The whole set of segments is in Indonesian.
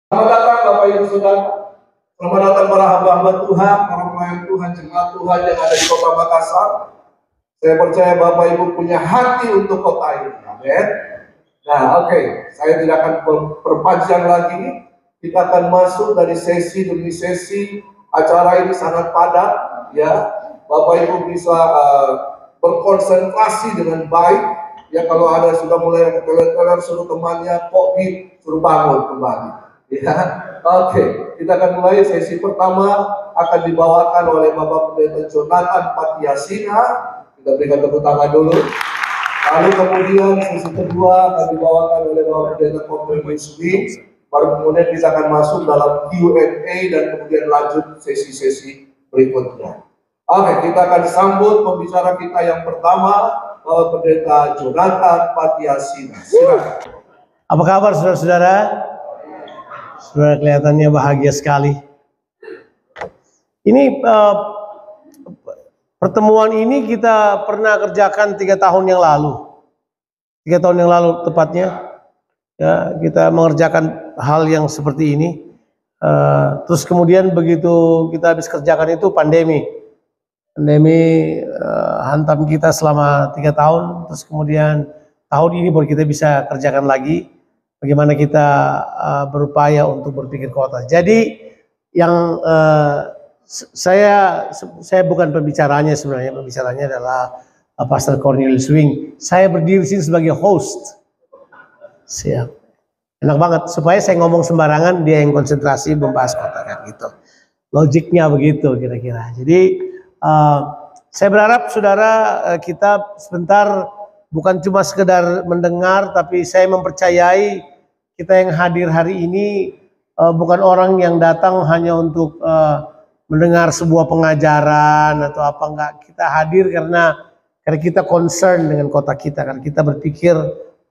Selamat datang Bapak Ibu Saudara. Selamat datang para hamba-hamba Tuhan, para pelayan Tuhan, jemaat Tuhan yang ada di Kota Makassar. Saya percaya Bapak Ibu punya hati untuk kota ini. Amin. Nah, oke. Saya tidak akan perpanjang lagi. Kita akan masuk dari sesi demi sesi. Acara ini sangat padat, ya. Bapak Ibu bisa berkonsentrasi dengan baik. Ya, kalau ada sudah mulai kelar suruh temannya kopi, suruh bangun kembali. Ya, oke. Kita akan mulai sesi pertama, akan dibawakan oleh Bapak Pendeta Jonathan Patiasina. Kita berikan tepuk tangan dulu. Lalu kemudian sesi kedua akan dibawakan oleh Bapak Pendeta Cornelius Wing. Baru kemudian kita akan masuk dalam Q&A dan kemudian lanjut sesi-sesi berikutnya. Oke, kita akan sambut pembicara kita yang pertama, Bapak Pendeta Jonathan Patiasina. Silakan. Apa kabar saudara-saudara? Saudara kelihatannya bahagia sekali. Ini pertemuan ini kita pernah kerjakan 3 tahun yang lalu. 3 tahun yang lalu tepatnya. Ya, kita mengerjakan hal yang seperti ini. Terus kemudian begitu kita habis kerjakan itu pandemi. Pandemi hantam kita selama 3 tahun. Terus kemudian tahun ini baru kita bisa kerjakan lagi. Bagaimana kita berupaya untuk berpikir kota. Jadi yang saya bukan pembicaranya sebenarnya. Pembicaranya adalah Pastor Cornelius Wing. Saya berdiri sini sebagai host. Siap. Enak banget supaya saya ngomong sembarangan, dia yang konsentrasi membahas kota kan gitu. Logiknya begitu kira-kira. Jadi saya berharap saudara kita sebentar bukan cuma sekedar mendengar, tapi saya mempercayai kita yang hadir hari ini bukan orang yang datang hanya untuk mendengar sebuah pengajaran atau apa enggak. Kita hadir karena kita concern dengan kota kita, karena kita berpikir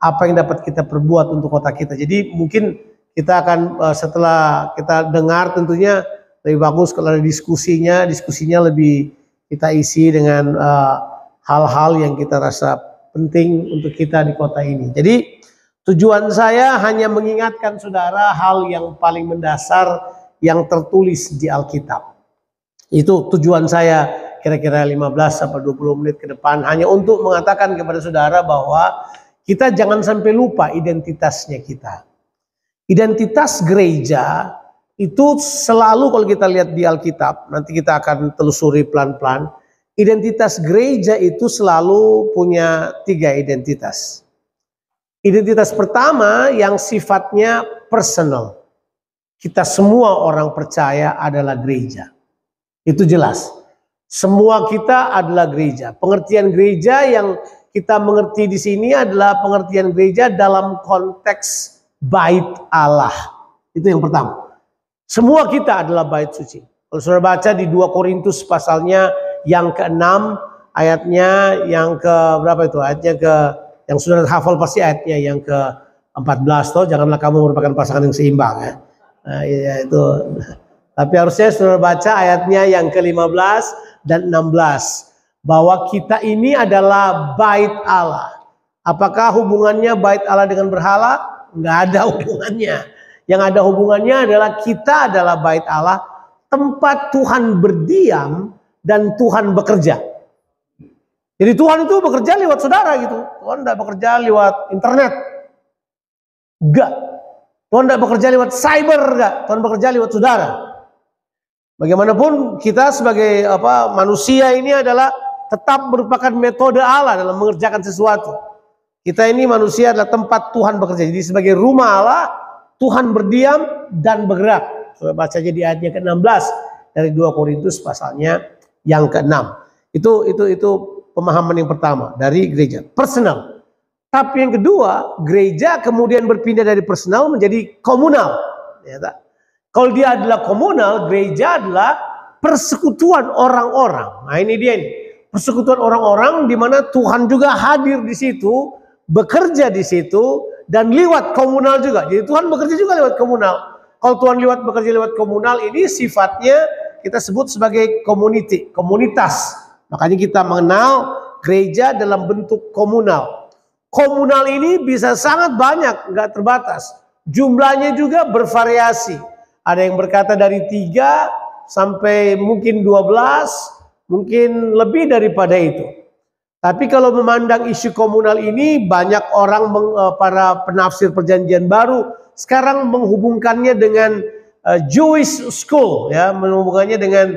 apa yang dapat kita perbuat untuk kota kita. Jadi mungkin kita akan setelah kita dengar tentunya lebih bagus kalau ada diskusinya lebih kita isi dengan hal-hal yang kita rasa penting untuk kita di kota ini. Jadi tujuan saya hanya mengingatkan saudara hal yang paling mendasar yang tertulis di Alkitab. Itu tujuan saya kira-kira 15 sampai 20 menit ke depan, hanya untuk mengatakan kepada saudara bahwa kita jangan sampai lupa identitasnya kita. Identitas gereja itu selalu kalau kita lihat di Alkitab, nanti kita akan telusuri pelan-pelan. Identitas gereja itu selalu punya 3 identitas. Identitas pertama yang sifatnya personal. Kita semua orang percaya adalah gereja. Itu jelas. Semua kita adalah gereja. Pengertian gereja yang kita mengerti di sini adalah pengertian gereja dalam konteks bait Allah. Itu yang pertama. Semua kita adalah bait suci. Kalau saudara baca di 2 Korintus pasalnya yang ke-6, ayatnya yang ke berapa itu? Ayatnya ke yang sudah hafal pasti ayatnya yang ke-14 toh, janganlah kamu merupakan pasangan yang seimbang ya. Nah, ya itu. Tapi harusnya saudara baca ayatnya yang ke-15 dan 16 bahwa kita ini adalah bait Allah. Apakah hubungannya bait Allah dengan berhala? Enggak ada hubungannya. Yang ada hubungannya adalah kita adalah bait Allah, tempat Tuhan berdiam dan Tuhan bekerja. Jadi Tuhan itu bekerja lewat saudara gitu. Tuhan tidak bekerja lewat internet. Enggak. Tuhan tidak bekerja lewat cyber, enggak. Tuhan bekerja lewat saudara. Bagaimanapun kita sebagai manusia ini adalah tetap merupakan metode Allah dalam mengerjakan sesuatu. Kita ini manusia adalah tempat Tuhan bekerja. Jadi sebagai rumah Allah, Tuhan berdiam dan bergerak. Sudah baca di ayatnya ke-16 dari 2 Korintus pasalnya yang ke-6. Itu pemahaman yang pertama dari gereja personal. Tapi yang kedua, gereja kemudian berpindah dari personal menjadi komunal. Ya, tak? Kalau dia adalah komunal, gereja adalah persekutuan orang-orang. Nah ini dia ini. Persekutuan orang-orang di mana Tuhan juga hadir di situ, bekerja di situ, dan lewat komunal juga. Jadi Tuhan bekerja juga lewat komunal. Kalau Tuhan bekerja lewat komunal, ini sifatnya kita sebut sebagai community, komunitas. Makanya kita mengenal gereja dalam bentuk komunal. Komunal ini bisa sangat banyak, nggak terbatas. Jumlahnya juga bervariasi. Ada yang berkata dari 3 sampai mungkin 12, mungkin lebih daripada itu. Tapi kalau memandang isu komunal ini, banyak orang, para penafsir perjanjian baru sekarang menghubungkannya dengan Jewish School, ya, menghubungkannya dengan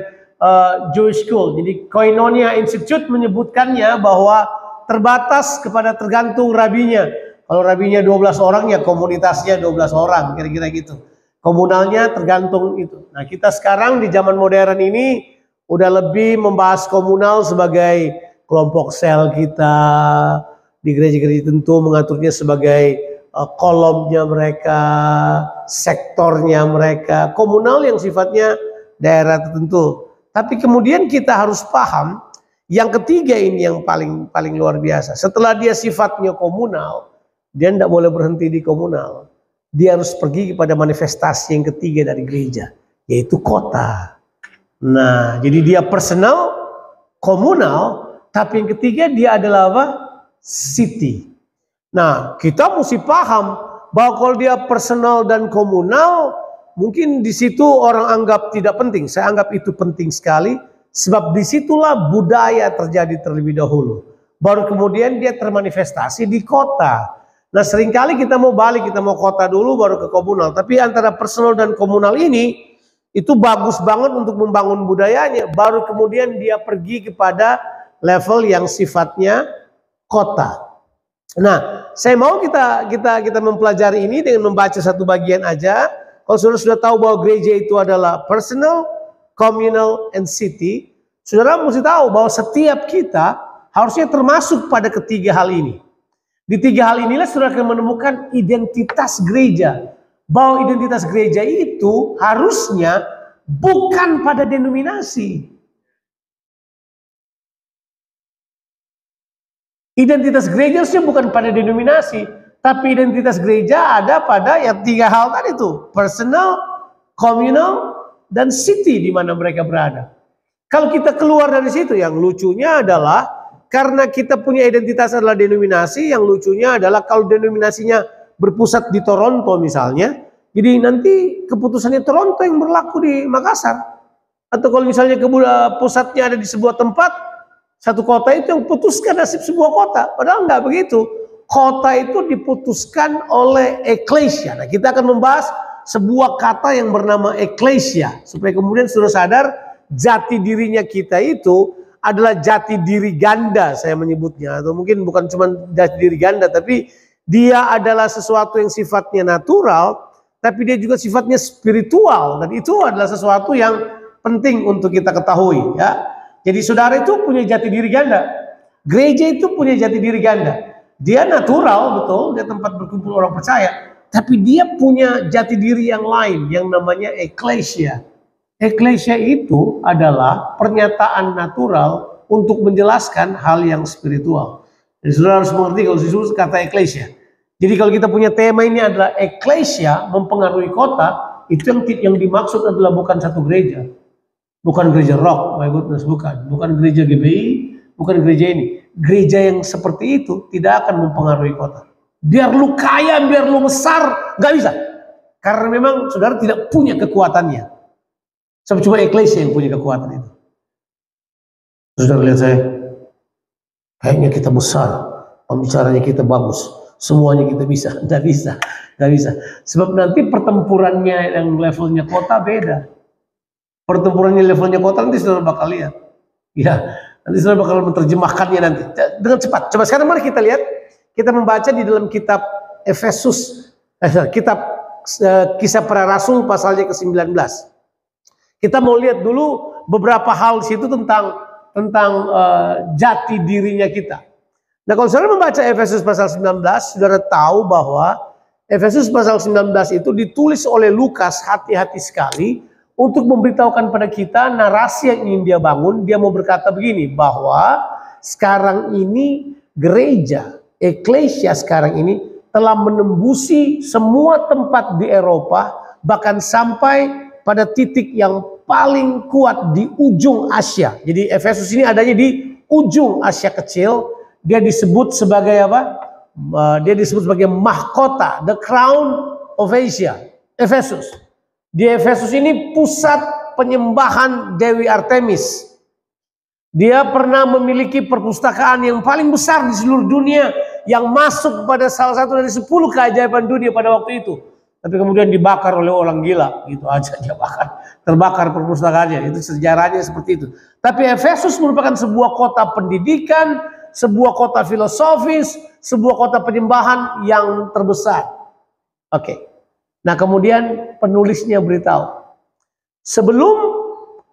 Jewish School. Jadi Koinonia Institute menyebutkannya bahwa terbatas kepada tergantung rabinya. Kalau rabinya 12 orang, ya komunitasnya 12 orang, kira-kira gitu. Komunalnya tergantung itu. Nah, kita sekarang di zaman modern ini udah lebih membahas komunal sebagai kelompok sel kita. Di gereja-gereja tentu mengaturnya sebagai kolomnya mereka, sektornya mereka. Komunal yang sifatnya daerah tertentu. Tapi kemudian kita harus paham yang ketiga ini yang paling luar biasa. Setelah dia sifatnya komunal, dia tidak boleh berhenti di komunal. Dia harus pergi kepada manifestasi yang ketiga dari gereja, yaitu kota. Nah, jadi dia personal, komunal, tapi yang ketiga dia adalah apa? City. Nah, kita mesti paham bahwa kalau dia personal dan komunal, mungkin di situ orang anggap tidak penting. Saya anggap itu penting sekali, sebab disitulah budaya terjadi terlebih dahulu. Baru kemudian dia termanifestasi di kota. Nah, seringkali kita mau balik, kita mau kota dulu baru ke komunal. Tapi antara personal dan komunal ini, itu bagus banget untuk membangun budayanya. Baru kemudian dia pergi kepada level yang sifatnya kota. Nah, saya mau kita mempelajari ini dengan membaca satu bagian aja. Kalau saudara sudah tahu bahwa gereja itu adalah personal, communal, and city, saudara mesti tahu bahwa setiap kita harusnya termasuk pada ketiga hal ini. Di 3 hal inilah saudara akan menemukan identitas gereja. Bahwa identitas gereja itu harusnya bukan pada denominasi. Identitas gereja harusnya bukan pada denominasi. Tapi identitas gereja ada pada yang 3 hal tadi itu. Personal, communal, dan city di mana mereka berada. Kalau kita keluar dari situ, yang lucunya adalah karena kita punya identitas adalah denominasi, yang lucunya adalah kalau denominasinya berpusat di Toronto misalnya, jadi nanti keputusannya Toronto yang berlaku di Makassar. Atau kalau misalnya pusatnya ada di sebuah tempat, satu kota itu yang putuskan nasib sebuah kota. Padahal enggak begitu. Kota itu diputuskan oleh eklesia. Nah, kita akan membahas sebuah kata yang bernama eklesia. Supaya kemudian sudah sadar jati dirinya kita itu adalah jati diri ganda, saya menyebutnya, atau mungkin bukan cuma jati diri ganda, tapi dia adalah sesuatu yang sifatnya natural, tapi dia juga sifatnya spiritual, dan itu adalah sesuatu yang penting untuk kita ketahui, ya. Jadi saudara itu punya jati diri ganda, gereja itu punya jati diri ganda. Dia natural, betul, dia tempat berkumpul orang percaya, tapi dia punya jati diri yang lain, yang namanya eklesia. Eklesia itu adalah pernyataan natural untuk menjelaskan hal yang spiritual. Jadi saudara harus mengerti kalau disebut kata eklesia. Jadi kalau kita punya tema ini adalah eklesia mempengaruhi kota, itu yang dimaksud adalah bukan satu gereja. Bukan gereja rock, my goodness, bukan gereja GBI, bukan gereja ini. Gereja yang seperti itu tidak akan mempengaruhi kota. Biar lu kaya, biar lu besar, nggak bisa. Karena memang saudara tidak punya kekuatannya. Cuma eklesia yang punya kekuatan itu. Saudara lihat saya, kayaknya kita besar, pembicaranya kita bagus, semuanya kita bisa. Nggak bisa. Sebab nanti pertempurannya yang levelnya kota beda. Pertempurannya levelnya kota nanti saudara bakal lihat. Ya, nanti saudara bakal menerjemahkannya nanti dengan cepat. Coba sekarang mari kita lihat, kita membaca di dalam kitab Efesus, kitab Kisah Para Rasul pasalnya ke-19. Kita mau lihat dulu beberapa hal di situ tentang jati dirinya kita. Nah, kalau saudara membaca Efesus pasal 19, saudara tahu bahwa Efesus pasal 19 itu ditulis oleh Lukas hati-hati sekali untuk memberitahukan pada kita narasi yang ingin dia bangun. Dia mau berkata begini, bahwa sekarang ini gereja, eklesia sekarang ini telah menembusi semua tempat di Eropa, bahkan sampai pada titik yang paling kuat di ujung Asia. Jadi Efesus ini adanya di ujung Asia kecil. Dia disebut sebagai apa? Dia disebut sebagai mahkota, the crown of Asia, Efesus. Di Efesus ini pusat penyembahan Dewi Artemis. Dia pernah memiliki perpustakaan yang paling besar di seluruh dunia, yang masuk pada salah satu dari 10 keajaiban dunia pada waktu itu. Tapi kemudian dibakar oleh orang gila, gitu aja dia terbakar perpustakaannya. Itu sejarahnya seperti itu. Tapi Efesus merupakan sebuah kota pendidikan, sebuah kota filosofis, sebuah kota penyembahan yang terbesar. Oke. Nah, kemudian penulisnya beritahu, sebelum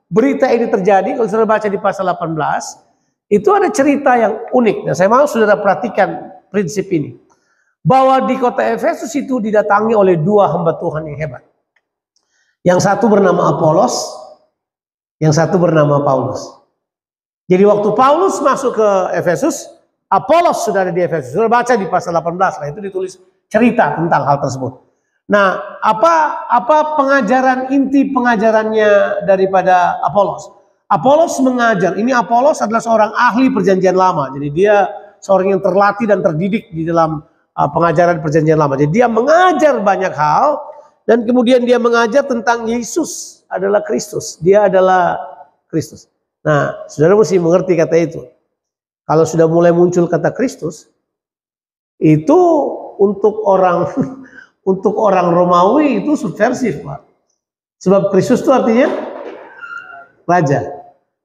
berita ini terjadi, kalau saudara baca di pasal 18, itu ada cerita yang unik. Nah, saya mau saudara perhatikan prinsip ini. Bahwa di kota Efesus itu didatangi oleh 2 hamba Tuhan yang hebat. Yang satu bernama Apolos, yang satu bernama Paulus. Jadi waktu Paulus masuk ke Efesus, Apolos sudah ada di Efesus. Sudah baca di pasal 18, nah itu ditulis cerita tentang hal tersebut. Nah, apa pengajaran, inti pengajarannya daripada Apolos? Apolos mengajar, ini Apolos adalah seorang ahli perjanjian lama. Jadi dia seorang yang terlatih dan terdidik di dalam pengajaran perjanjian lama. Jadi dia mengajar banyak hal, dan kemudian dia mengajar tentang Yesus adalah Kristus. Dia adalah Kristus. Nah, saudara mesti mengerti kata itu. Kalau sudah mulai muncul kata Kristus, itu untuk orang Romawi itu subversif, Pak. Sebab Kristus itu artinya raja.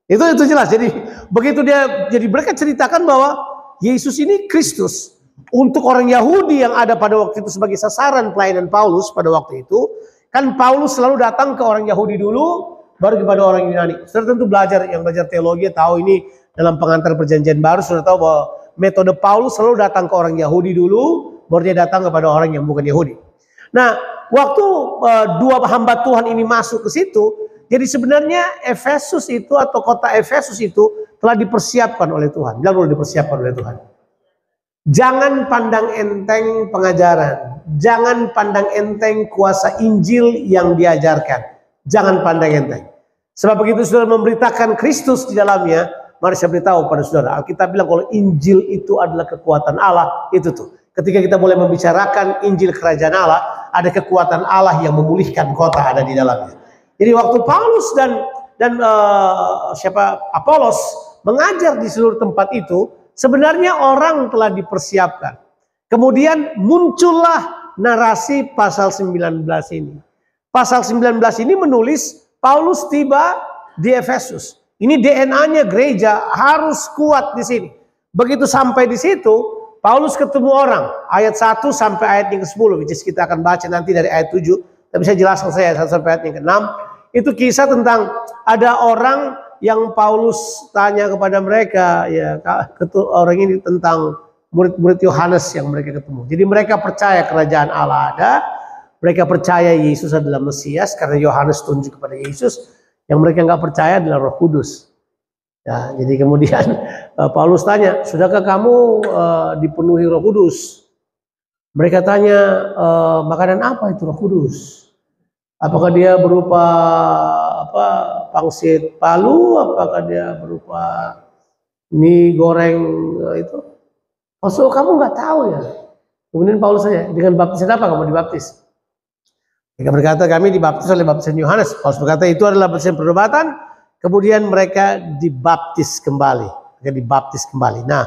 Itu jelas. Jadi begitu jadi mereka ceritakan bahwa Yesus ini Kristus. Untuk orang Yahudi yang ada pada waktu itu sebagai sasaran pelayanan Paulus pada waktu itu, kan Paulus selalu datang ke orang Yahudi dulu, baru kepada orang Yunani. Saudara tentu yang belajar teologi tahu ini dalam pengantar perjanjian baru, sudah tahu bahwa metode Paulus selalu datang ke orang Yahudi dulu, baru dia datang kepada orang yang bukan Yahudi. Nah, waktu 2 hamba Tuhan ini masuk ke situ, jadi sebenarnya Efesus itu atau kota Efesus itu telah dipersiapkan oleh Tuhan. Bilang dulu dipersiapkan oleh Tuhan. Jangan pandang enteng pengajaran. Jangan pandang enteng kuasa Injil yang diajarkan. Jangan pandang enteng. Sebab begitu saudara memberitakan Kristus di dalamnya, mari saya beritahu pada saudara, Alkitab bilang kalau Injil itu adalah kekuatan Allah, itu tuh. Ketika kita boleh membicarakan Injil Kerajaan Allah, ada kekuatan Allah yang memulihkan kota ada di dalamnya. Jadi waktu Paulus dan Apolos mengajar di seluruh tempat itu, sebenarnya orang telah dipersiapkan. Kemudian muncullah narasi pasal 19 ini. Pasal 19 ini menulis Paulus tiba di Efesus. Ini DNA-nya gereja harus kuat di sini. Begitu sampai di situ, Paulus ketemu orang. Ayat 1 sampai ayat yang ke-10. Which is kita akan baca nanti dari ayat 7. Tapi saya jelaskan saya ayat 1 sampai ayat yang ke-6. Itu kisah tentang ada orang yang Paulus tanya kepada mereka, ya orang ini tentang murid-murid Yohanes yang mereka ketemu. Jadi mereka percaya kerajaan Allah ada, mereka percaya Yesus adalah Mesias karena Yohanes tunjuk kepada Yesus. Yang mereka nggak percaya adalah Roh Kudus. Ya, jadi kemudian Paulus tanya, sudahkah kamu dipenuhi Roh Kudus? Mereka tanya, makanan apa itu Roh Kudus? Apakah dia berupa pangsit palu, apakah dia berupa mie goreng itu? Maksud kamu nggak tahu ya? Kemudian Paulus tanya, dengan baptisan apa kamu dibaptis? Mereka berkata, kami dibaptis oleh baptisan Yohanes. Paulus berkata, itu adalah baptisan pertobatan. Kemudian mereka dibaptis kembali. Nah,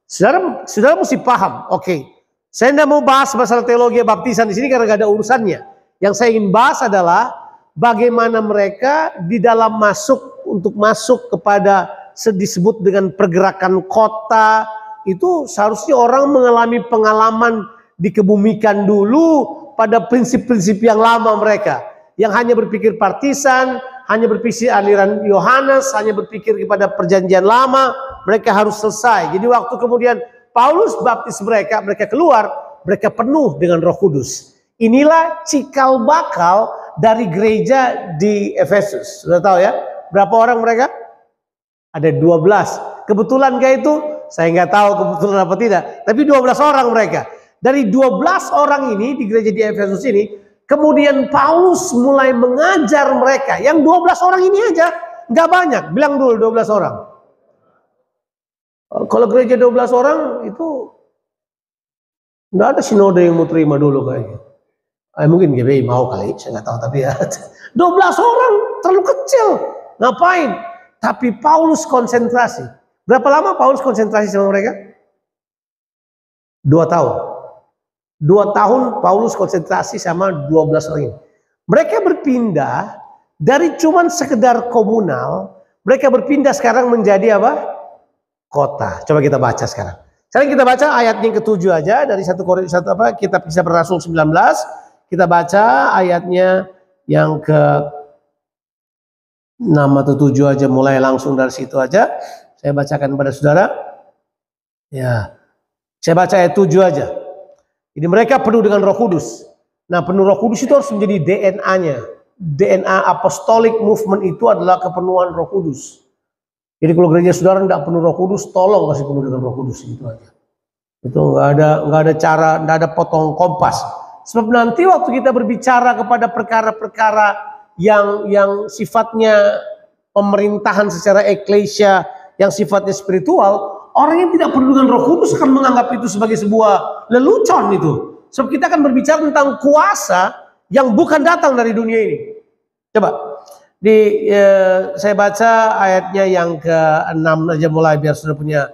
saudara mesti paham. Oke, saya tidak mau bahas masalah teologi baptisan di sini karena nggak ada urusannya. Yang saya ingin bahas adalah bagaimana mereka di dalam untuk masuk kepada disebut dengan pergerakan kota, itu seharusnya orang mengalami pengalaman dikebumikan dulu pada prinsip-prinsip yang lama mereka. Yang hanya berpikir partisan, hanya berpikir aliran Yohanes, hanya berpikir kepada perjanjian lama, mereka harus selesai. Jadi waktu kemudian Paulus baptis mereka keluar, mereka penuh dengan Roh Kudus. Inilah cikal bakal dari gereja di Efesus. Sudah tahu ya? Berapa orang mereka? Ada 12. Kebetulan gak itu? Saya nggak tahu kebetulan apa tidak. Tapi 12 orang mereka. Dari 12 orang ini di gereja di Efesus ini, kemudian Paulus mulai mengajar mereka. Yang 12 orang ini aja, nggak banyak. Bilang dulu 12 orang. Kalau gereja 12 orang itu nggak ada sinode yang mau terima dulu kayaknya. Mungkin GBI mau kali, saya nggak tahu, tapi ya 12 orang terlalu kecil, ngapain? Tapi Paulus konsentrasi. Berapa lama Paulus konsentrasi sama mereka? 2 tahun. 2 tahun Paulus konsentrasi sama 12 orang ini. Mereka berpindah dari cuman sekedar komunal, mereka berpindah sekarang menjadi apa? Kota. Coba kita baca sekarang. Sekarang kita baca ayat yang ke-7 aja dari 1 Korintus Kitab Kisah Para Rasul 19. Kita baca ayatnya yang ke-6 atau 7 aja, mulai langsung dari situ aja. Saya bacakan kepada saudara. Ya. Saya baca ayat 7 aja. Jadi mereka penuh dengan Roh Kudus. Nah, penuh Roh Kudus itu harus menjadi DNA-nya. DNA apostolic movement itu adalah kepenuhan Roh Kudus. Jadi kalau gereja saudara tidak penuh Roh Kudus, tolong kasih penuh dengan Roh Kudus, gitu aja. Itu nggak ada cara, nggak ada potong kompas. Sebab nanti waktu kita berbicara kepada perkara-perkara yang sifatnya pemerintahan secara eklesia, yang sifatnya spiritual, orang yang tidak penuh dengan Roh Kudus akan menganggap itu sebagai sebuah lelucon itu. Sebab kita akan berbicara tentang kuasa yang bukan datang dari dunia ini. Coba saya baca ayatnya yang ke-6 aja mulai biar sudah punya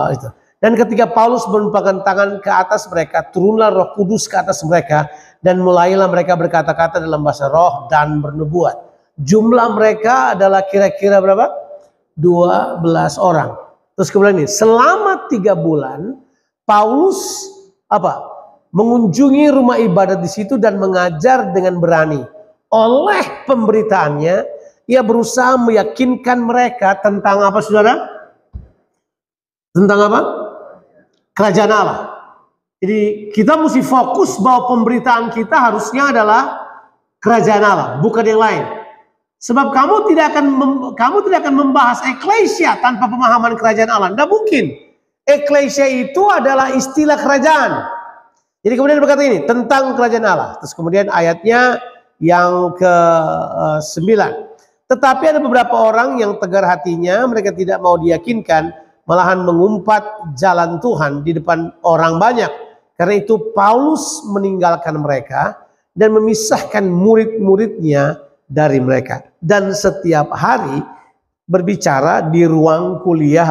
itu. Dan ketika Paulus menumpahkan tangan ke atas mereka, turunlah Roh Kudus ke atas mereka, dan mulailah mereka berkata-kata dalam bahasa roh dan bernubuat. Jumlah mereka adalah kira-kira berapa? 12 orang. Terus kemudian ini, selama 3 bulan Paulus mengunjungi rumah ibadat di situ dan mengajar dengan berani. Oleh pemberitaannya, ia berusaha meyakinkan mereka tentang apa, saudara? Tentang apa? Kerajaan Allah. Jadi kita mesti fokus bahwa pemberitaan kita harusnya adalah kerajaan Allah, bukan yang lain. Sebab kamu tidak akan membahas eklesia tanpa pemahaman kerajaan Allah. Tidak mungkin. Eklesia itu adalah istilah kerajaan. Jadi kemudian berkata ini tentang kerajaan Allah. Terus kemudian ayatnya yang ke-9. Tetapi ada beberapa orang yang tegar hatinya, mereka tidak mau diyakinkan, malahan mengumpat jalan Tuhan di depan orang banyak. Karena itu Paulus meninggalkan mereka dan memisahkan murid-muridnya dari mereka. Dan setiap hari berbicara di ruang kuliah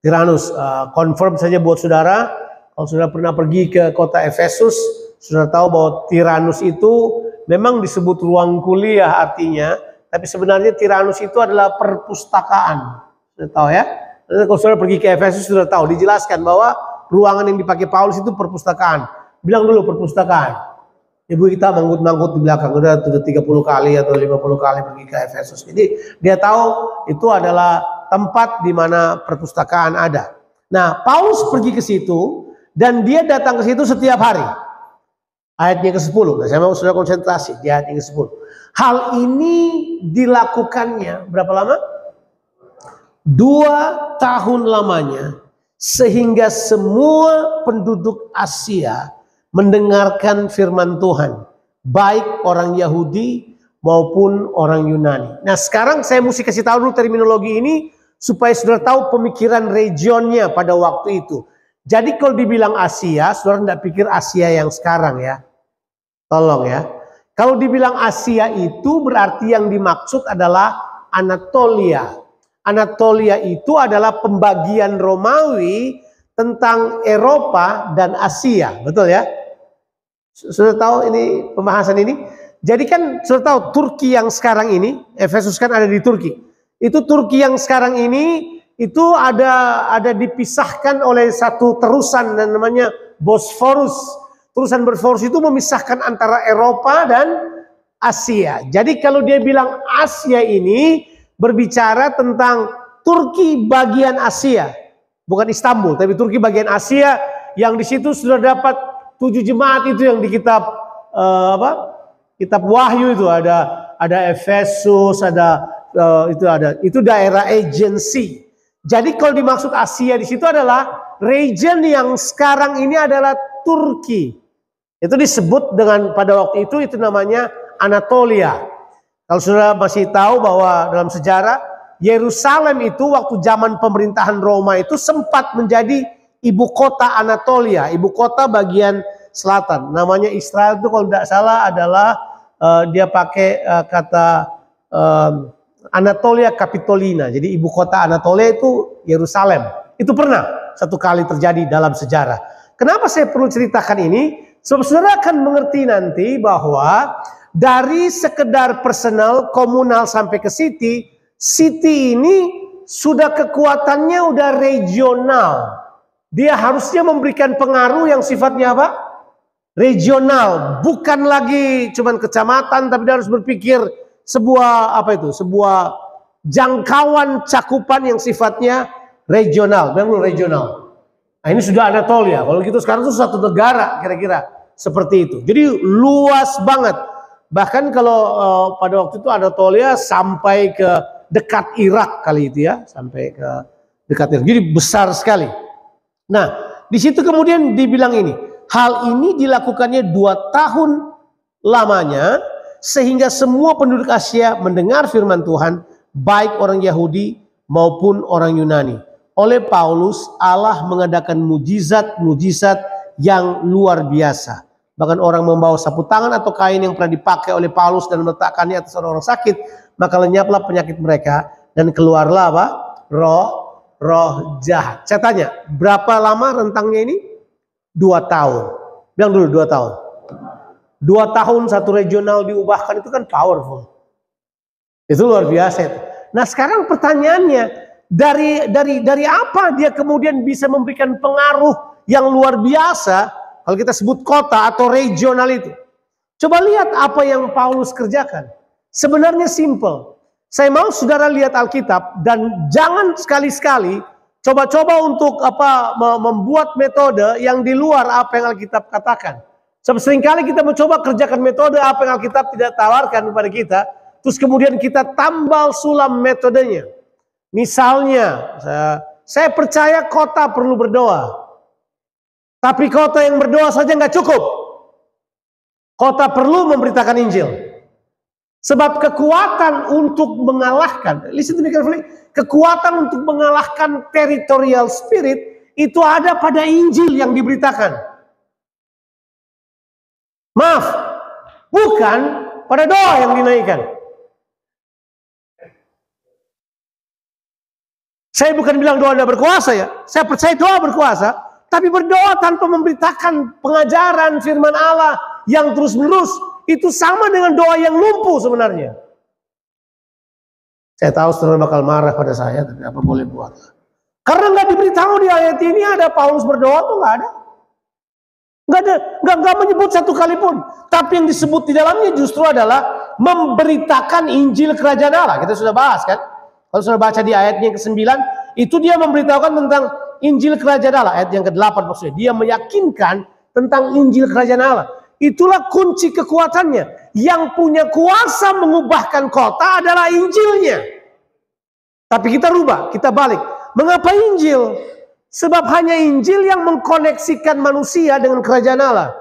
Tiranus. Confirm saja buat saudara, kalau saudara pernah pergi ke kota Efesus, saudara tahu bahwa Tiranus itu memang disebut ruang kuliah artinya, tapi sebenarnya Tiranus itu adalah perpustakaan. Sudah tahu ya? Kalau saudara pergi ke Efesus sudah tahu, dijelaskan bahwa ruangan yang dipakai Paulus itu perpustakaan. Bilang dulu perpustakaan. Ibu kita manggut-manggut di belakang, udah 30 kali atau 50 kali pergi ke Efesus. Jadi dia tahu itu adalah tempat di mana perpustakaan ada. Nah, Paulus pergi ke situ dan dia datang ke situ setiap hari. Ayatnya ke-10. Nah, saya mau saudara konsentrasi di ayat yang ke-10. Hal ini dilakukannya berapa lama? 2 tahun lamanya, sehingga semua penduduk Asia mendengarkan firman Tuhan, baik orang Yahudi maupun orang Yunani. Nah, sekarang saya mesti kasih tahu dulu terminologi ini supaya saudara tahu pemikiran regionnya pada waktu itu. Jadi kalau dibilang Asia, saudara tidak pikir Asia yang sekarang ya. Tolong ya. Kalau dibilang Asia itu berarti yang dimaksud adalah Anatolia. Anatolia itu adalah pembagian Romawi tentang Eropa dan Asia, betul ya? Sudah tahu ini pembahasan ini? Jadi kan sudah tahu Turki yang sekarang ini, Efesus kan ada di Turki. Itu Turki yang sekarang ini itu ada dipisahkan oleh satu terusan dan namanya Bosforus. Terusan Bosforus itu memisahkan antara Eropa dan Asia. Jadi kalau dia bilang Asia ini berbicara tentang Turki bagian Asia. Bukan Istanbul, tapi Turki bagian Asia yang di situ sudah dapat 7 jemaat itu yang di kitab Kitab Wahyu itu ada Efesus, itu daerah agency. Jadi kalau dimaksud Asia di situ adalah region yang sekarang ini adalah Turki. Itu disebut dengan pada waktu itu namanya Anatolia. Kalau saudara masih tahu bahwa dalam sejarah Yerusalem itu waktu zaman pemerintahan Roma itu sempat menjadi ibu kota Anatolia, ibu kota bagian selatan. Namanya Israel itu kalau tidak salah adalah dia pakai kata Anatolia Capitolina. Jadi ibu kota Anatolia itu Yerusalem. Itu pernah satu kali terjadi dalam sejarah. Kenapa saya perlu ceritakan ini? Sebab saudara akan mengerti nanti bahwa dari sekedar personal, komunal sampai ke city, city ini sudah kekuatannya udah regional. Dia harusnya memberikan pengaruh yang sifatnya apa? Regional, bukan lagi cuman kecamatan, tapi dia harus berpikir sebuah apa itu? Sebuah jangkauan cakupan yang sifatnya regional, memang regional. Nah, ini sudah Anatolia. Kalau gitu sekarang itu satu negara kira-kira seperti itu. Jadi luas banget. Bahkan kalau pada waktu itu Anatolia sampai ke dekat Irak kali itu ya, sampai ke dekat Irak. Jadi besar sekali. Nah, di situ kemudian dibilang ini. Hal ini dilakukannya 2 tahun lamanya sehingga semua penduduk Asia mendengar firman Tuhan, baik orang Yahudi maupun orang Yunani. Oleh Paulus, Allah mengadakan mujizat-mujizat yang luar biasa. Bahkan orang membawa sapu tangan atau kain yang pernah dipakai oleh Paulus dan meletakkannya atas orang-orang sakit, maka lenyaplah penyakit mereka dan keluarlah apa? Roh jahat. Saya tanya, berapa lama rentangnya ini? 2 tahun. Bilang dulu 2 tahun. 2 tahun satu regional diubahkan itu kan powerful. Itu luar biasa itu. Nah sekarang pertanyaannya, dari apa dia kemudian bisa memberikan pengaruh yang luar biasa kalau kita sebut kota atau regional itu? Coba lihat apa yang Paulus kerjakan. Sebenarnya simple. Saya mau saudara lihat Alkitab dan jangan sekali-sekali coba-coba untuk membuat metode yang di luar apa yang Alkitab katakan. Sebab seringkali kita mencoba kerjakan metode apa yang Alkitab tidak tawarkan kepada kita, terus kemudian kita tambal sulam metodenya. Misalnya, saya percaya kota perlu berdoa, tapi kota yang berdoa saja nggak cukup. Kota perlu memberitakan Injil. Sebab kekuatan untuk mengalahkan, listen to me carefully, kekuatan untuk mengalahkan territorial spirit itu ada pada Injil yang diberitakan. Maaf, bukan pada doa yang dinaikkan. Saya bukan bilang doa tidak berkuasa ya, saya percaya doa berkuasa, tapi berdoa tanpa memberitakan pengajaran firman Allah yang terus-menerus, itu sama dengan doa yang lumpuh sebenarnya. Saya tahu saudara bakal marah pada saya, tapi apa boleh buat. Karena nggak diberitahu di ayat ini ada Paulus berdoa tuh nggak ada. Nggak menyebut satu kali pun. Tapi yang disebut di dalamnya justru adalah memberitakan Injil Kerajaan Allah. Kita sudah bahas kan. Kalau sudah baca di ayatnya yang ke-9, itu dia memberitahukan tentang Injil Kerajaan Allah. Ayat yang ke-8 maksudnya. Dia meyakinkan tentang Injil Kerajaan Allah. Itulah kunci kekuatannya. Yang punya kuasa mengubahkan kota adalah Injilnya. Tapi kita rubah, kita balik. Mengapa Injil? Sebab hanya Injil yang mengkoneksikan manusia dengan kerajaan Allah.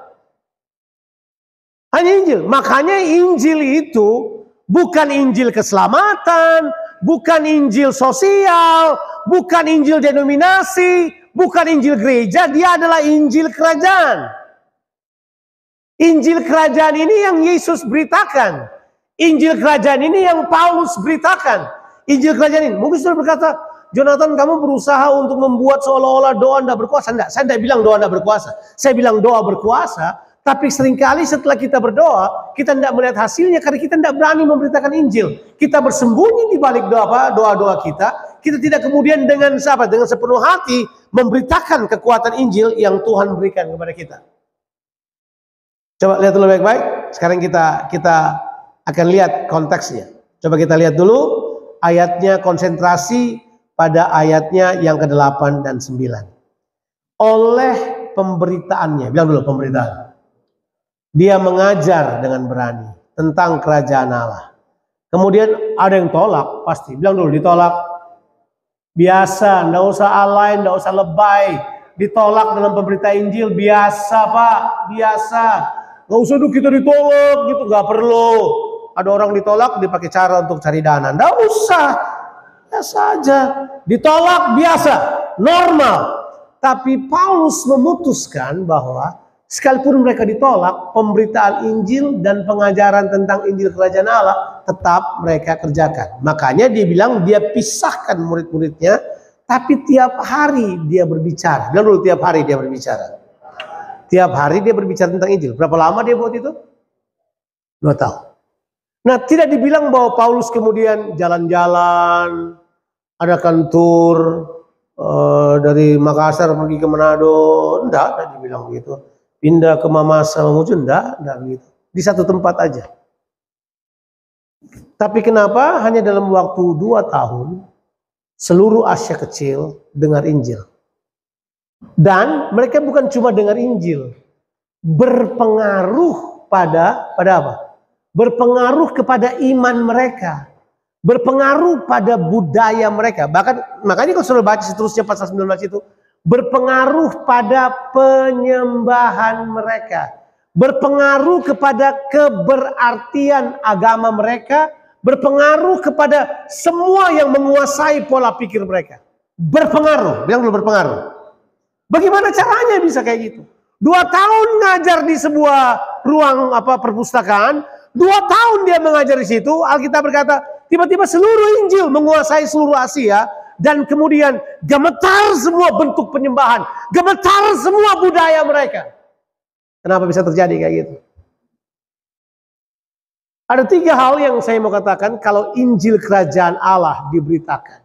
Hanya Injil. Makanya Injil itu bukan Injil keselamatan, bukan Injil sosial, bukan Injil denominasi, bukan Injil gereja. Dia adalah Injil kerajaan. Injil kerajaan ini yang Yesus beritakan. Injil kerajaan ini yang Paulus beritakan. Injil kerajaan ini. Mungkin sudah berkata, Jonathan, kamu berusaha untuk membuat seolah-olah doa tidak berkuasa. Enggak, saya tidak bilang doa tidak berkuasa. Saya bilang doa berkuasa. Tapi seringkali setelah kita berdoa, kita tidak melihat hasilnya karena kita tidak berani memberitakan Injil. Kita bersembunyi di balik doa-doa kita. Kita tidak kemudian dengan sepenuh hati memberitakan kekuatan Injil yang Tuhan berikan kepada kita. Coba lihat dulu baik-baik. Sekarang kita akan lihat konteksnya. Coba kita lihat dulu ayatnya, konsentrasi pada ayatnya yang ke-8 dan 9. Oleh pemberitaannya, bilang dulu pemberitaan. Dia mengajar dengan berani tentang kerajaan Allah. Kemudian ada yang tolak, pasti. Bilang dulu ditolak. Biasa, enggak usah alay, enggak usah lebay. Ditolak dalam pemberitaan Injil, biasa Pak, biasa. Nggak usah dulu kita ditolak gitu, nggak perlu. Ada orang ditolak dipakai cara untuk cari dana, nggak usah, biasa aja. Ditolak biasa, normal. Tapi Paulus memutuskan bahwa Sekalipun mereka ditolak, pemberitaan Injil dan pengajaran tentang Injil Kerajaan Allah tetap mereka kerjakan. Makanya dia bilang dia pisahkan murid-muridnya, tapi tiap hari dia berbicara. Bilang dulu, tiap hari dia berbicara. Tiap hari dia berbicara tentang Injil. Berapa lama dia buat itu? 2 tahun. Nah, tidak dibilang bahwa Paulus kemudian jalan-jalan, adakan tur dari Makassar pergi ke Manado. Enggak dibilang begitu. Pindah ke Mamasa, Mamuju, enggak begitu. Di satu tempat aja. Tapi kenapa hanya dalam waktu 2 tahun seluruh Asia Kecil dengar Injil? Dan mereka bukan cuma dengar Injil, berpengaruh pada apa? Berpengaruh kepada iman mereka, berpengaruh pada budaya mereka. Bahkan makanya kalau sudah baca seterusnya pasal 19 itu, berpengaruh pada penyembahan mereka, berpengaruh kepada keberartian agama mereka, berpengaruh kepada semua yang menguasai pola pikir mereka. Berpengaruh, bilang dulu berpengaruh. Bagaimana caranya bisa kayak gitu? 2 tahun ngajar di sebuah ruang perpustakaan, 2 tahun dia mengajar di situ. Alkitab berkata, tiba-tiba seluruh Injil menguasai seluruh Asia, dan kemudian gemetar semua bentuk penyembahan, gemetar semua budaya mereka. Kenapa bisa terjadi kayak gitu? Ada 3 hal yang saya mau katakan kalau Injil Kerajaan Allah diberitakan.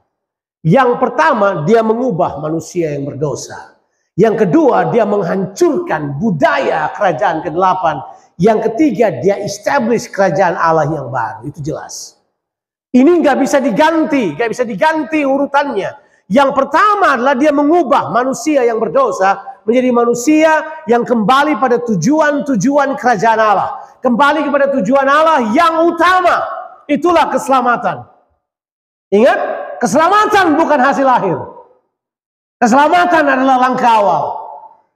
Yang pertama, dia mengubah manusia yang berdosa. Yang kedua, dia menghancurkan budaya kerajaan ke-8. Yang ketiga, dia establish kerajaan Allah yang baru. Itu jelas. Ini nggak bisa diganti urutannya. Yang pertama adalah dia mengubah manusia yang berdosa menjadi manusia yang kembali pada tujuan-tujuan kerajaan Allah. Kembali kepada tujuan Allah yang utama. Itulah keselamatan. Ingat, keselamatan bukan hasil akhir. Keselamatan adalah langkah awal.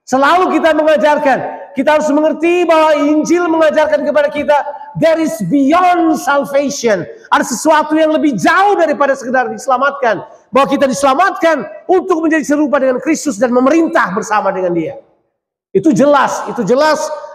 Selalu kita mengajarkan, kita harus mengerti bahwa Injil mengajarkan kepada kita, there is beyond salvation. Ada sesuatu yang lebih jauh daripada sekedar diselamatkan. Bahwa kita diselamatkan untuk menjadi serupa dengan Kristus dan memerintah bersama dengan Dia. Itu jelas,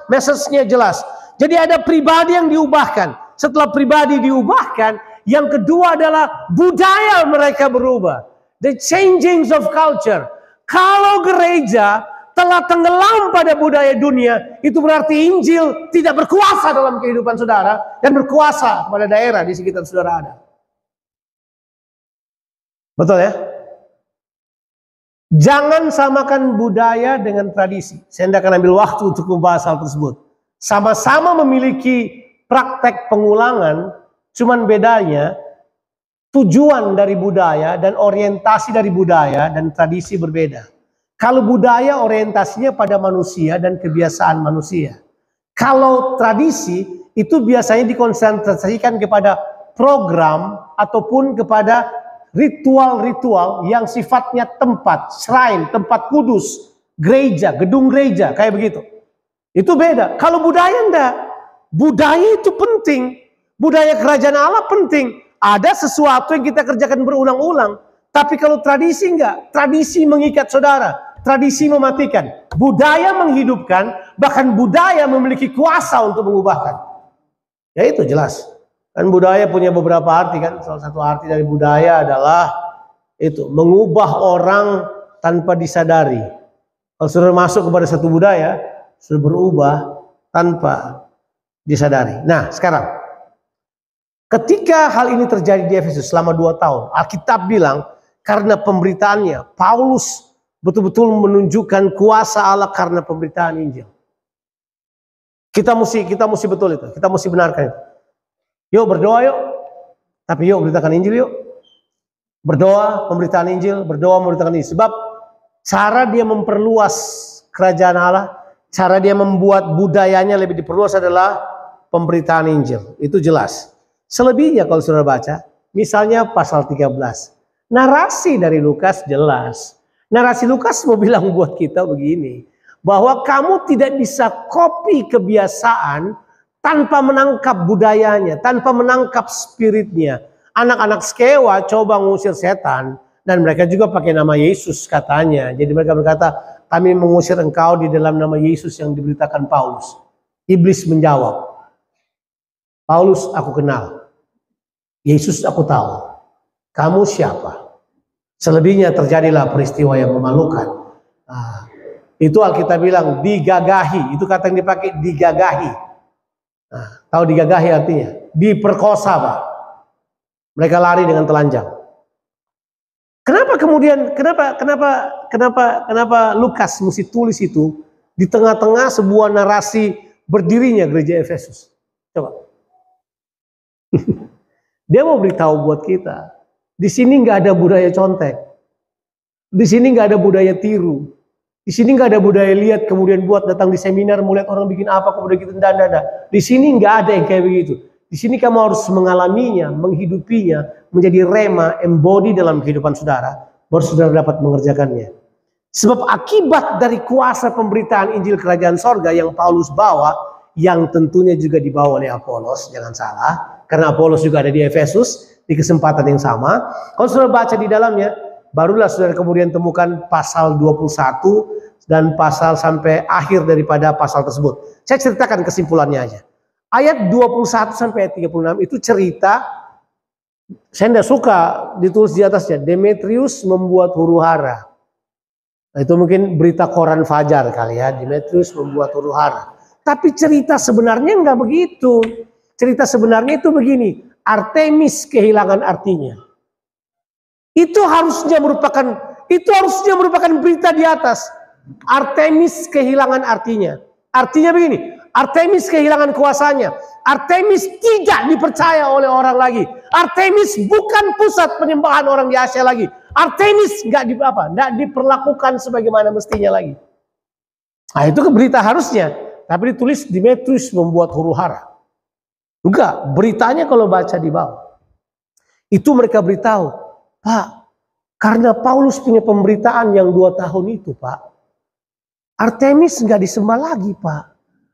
message-nya jelas. Jadi ada pribadi yang diubahkan. Setelah pribadi diubahkan, yang kedua adalah budaya mereka berubah. The changing of culture. Kalau gereja telah tenggelam pada budaya dunia, itu berarti Injil tidak berkuasa dalam kehidupan saudara dan berkuasa pada daerah di sekitar saudara ada. Betul ya? Jangan samakan budaya dengan tradisi. Saya tidak akan ambil waktu untuk membahas hal tersebut. Sama-sama memiliki praktek pengulangan, cuman bedanya tujuan dari budaya dan orientasi dari budaya dan tradisi berbeda. Kalau budaya orientasinya pada manusia dan kebiasaan manusia. Kalau tradisi itu biasanya dikonsentrasikan kepada program ataupun kepada ritual-ritual yang sifatnya tempat, shrine, tempat kudus, gereja, gedung gereja, kayak begitu. Itu beda. Kalau budaya enggak. Budaya itu penting. Budaya kerajaan Allah penting. Ada sesuatu yang kita kerjakan berulang-ulang. Tapi kalau tradisi enggak. Tradisi mengikat saudara. Tradisi mematikan. Budaya menghidupkan. Bahkan budaya memiliki kuasa untuk mengubahkan. Ya itu jelas. Dan budaya punya beberapa arti kan. Salah satu arti dari budaya adalah itu. Mengubah orang tanpa disadari. Kalau sudah masuk kepada satu budaya. Sudah berubah tanpa disadari. Nah sekarang. Ketika hal ini terjadi di Efesus selama 2 tahun, Alkitab bilang karena pemberitaannya, Paulus betul-betul menunjukkan kuasa Allah karena pemberitaan Injil. Kita mesti betul itu, kita mesti benarkan itu. Yuk berdoa yuk, tapi yuk beritakan Injil yuk. Berdoa, pemberitaan Injil, berdoa memberitakan Injil. Sebab cara dia memperluas kerajaan Allah, cara dia membuat budayanya lebih diperluas adalah pemberitaan Injil. Itu jelas. Selebihnya kalau saudara baca, misalnya pasal 13. Narasi dari Lukas jelas. Narasi Lukas mau bilang buat kita begini. Bahwa kamu tidak bisa copy kebiasaan tanpa menangkap budayanya, tanpa menangkap spiritnya. Anak-anak Skewa coba ngusir setan. Dan mereka juga pakai nama Yesus katanya. Jadi mereka berkata, kami mengusir engkau di dalam nama Yesus yang diberitakan Paulus. Iblis menjawab, Paulus aku kenal, Yesus aku tahu, kamu siapa? Selebihnya terjadilah peristiwa yang memalukan. Nah, itu Alkitab bilang digagahi, itu kata yang dipakai digagahi. Nah, tahu digagahi artinya? Diperkosa, Pak. Mereka lari dengan telanjang. Kenapa kemudian, kenapa Lukas mesti tulis itu di tengah-tengah sebuah narasi berdirinya gereja Efesus? Coba. Dia mau beritahu buat kita, di sini nggak ada budaya contek, di sini nggak ada budaya tiru, di sini nggak ada budaya lihat kemudian buat datang di seminar, melihat orang bikin apa kemudian gitu, tidak. Di sini nggak ada yang kayak begitu. Di sini kamu harus mengalaminya, menghidupinya, menjadi rema, embody dalam kehidupan saudara, baru saudara dapat mengerjakannya. Sebab akibat dari kuasa pemberitaan Injil Kerajaan Sorga yang Paulus bawa, yang tentunya juga dibawa oleh Apolos, jangan salah, karena Apolos juga ada di Efesus, di kesempatan yang sama. Kalau saudara baca di dalamnya, barulah saudara kemudian temukan pasal 21 dan pasal sampai akhir daripada pasal tersebut. Saya ceritakan kesimpulannya aja. Ayat 21 sampai ayat 36 itu cerita, saya tidak suka ditulis di atasnya, Demetrius membuat huru hara. Nah, itu mungkin berita koran Fajar kali ya, Demetrius membuat huru hara. Tapi cerita sebenarnya nggak begitu. Cerita sebenarnya itu begini, Artemis kehilangan artinya. Itu harusnya merupakan berita di atas. Artemis kehilangan artinya. Artinya begini, Artemis kehilangan kuasanya. Artemis tidak dipercaya oleh orang lagi. Artemis bukan pusat penyembahan orang di Asia lagi. Artemis nggak diperlakukan sebagaimana mestinya lagi. Nah, itu berita harusnya. Tapi ditulis Demetrius membuat huru hara. Enggak, beritanya kalau baca di bawah. Itu mereka beritahu, Pak, karena Paulus punya pemberitaan yang 2 tahun itu, Pak. Artemis nggak disembah lagi, Pak.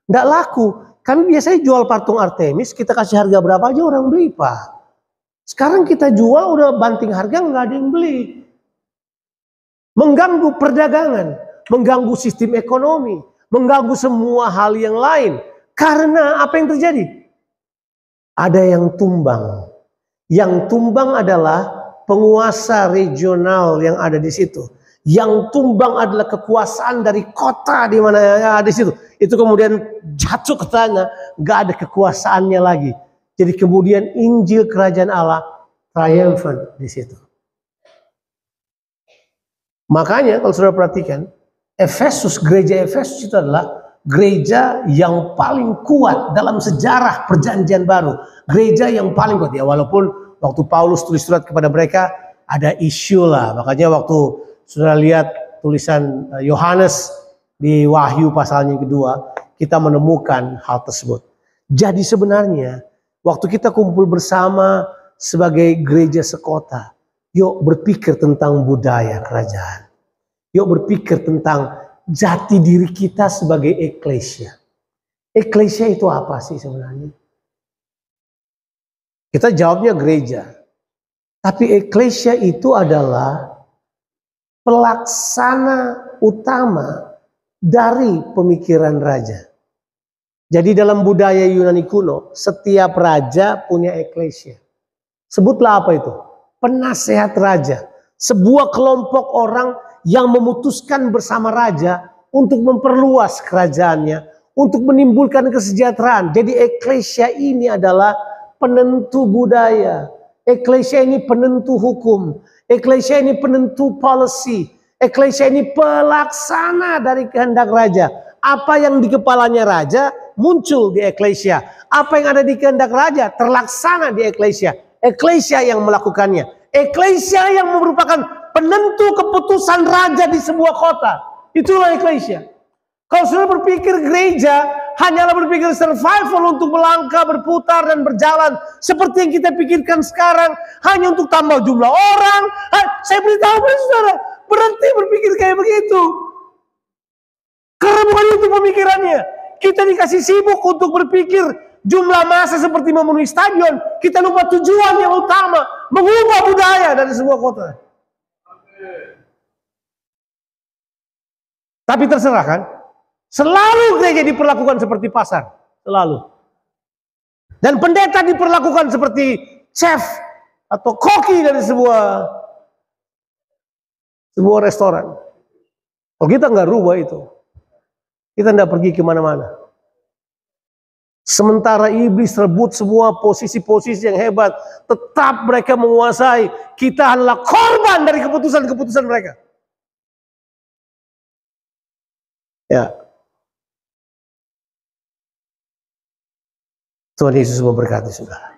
Nggak laku. Kami biasanya jual patung Artemis, kita kasih harga berapa aja orang beli, Pak. Sekarang kita jual udah banting harga, nggak ada yang beli. Mengganggu perdagangan, mengganggu sistem ekonomi, mengganggu semua hal yang lain. Karena apa yang terjadi? Ada yang tumbang. Yang tumbang adalah penguasa regional yang ada di situ. Yang tumbang adalah kekuasaan dari kota di mana yang ada di situ. Itu kemudian jatuh ke tanah, nggak ada kekuasaannya lagi. Jadi kemudian Injil Kerajaan Allah triumphant di situ. Makanya kalau saudara perhatikan, Efesus, gereja Efesus itu adalah gereja yang paling kuat dalam sejarah perjanjian baru. Gereja yang paling kuat ya, walaupun waktu Paulus tulis surat kepada mereka ada isu lah. Makanya waktu saudara lihat tulisan Yohanes di Wahyu pasalnya yang kedua, kita menemukan hal tersebut. Jadi sebenarnya waktu kita kumpul bersama sebagai gereja sekota, yuk berpikir tentang budaya kerajaan. Yuk berpikir tentang jati diri kita sebagai eklesia. Eklesia itu apa sih sebenarnya? Kita jawabnya gereja. Tapi eklesia itu adalah pelaksana utama dari pemikiran raja. Jadi dalam budaya Yunani kuno, setiap raja punya eklesia. Sebutlah apa itu? Penasehat raja. Sebuah kelompok orang yang memutuskan bersama raja untuk memperluas kerajaannya, untuk menimbulkan kesejahteraan. Jadi eklesia ini adalah penentu budaya. Eklesia ini penentu hukum. Eklesia ini penentu policy. Eklesia ini pelaksana dari kehendak raja. Apa yang di kepalanya raja muncul di eklesia. Apa yang ada di kehendak raja terlaksana di eklesia. Eklesia yang melakukannya. Eklesia yang merupakan penentu keputusan raja di sebuah kota. Itulah eklesia. Kalau saudara berpikir gereja hanyalah berpikir survival untuk melangkah, berputar dan berjalan seperti yang kita pikirkan sekarang, hanya untuk tambah jumlah orang. Saya beritahu pada saudara, berhenti berpikir kayak begitu. Karena bukan itu pemikirannya. Kita dikasih sibuk untuk berpikir jumlah massa seperti memenuhi stadion. Kita lupa tujuan yang utama, mengubah budaya dari sebuah kota. Tapi terserah kan? Selalu gereja diperlakukan seperti pasar. Selalu. Dan pendeta diperlakukan seperti chef atau koki dari sebuah restoran. Kalau kita nggak rubah itu, kita nggak pergi kemana-mana. Sementara iblis rebut semua posisi-posisi yang hebat, tetap mereka menguasai. Kita adalah korban dari keputusan-keputusan mereka. Ya. Tuhan Yesus memberkati saudara.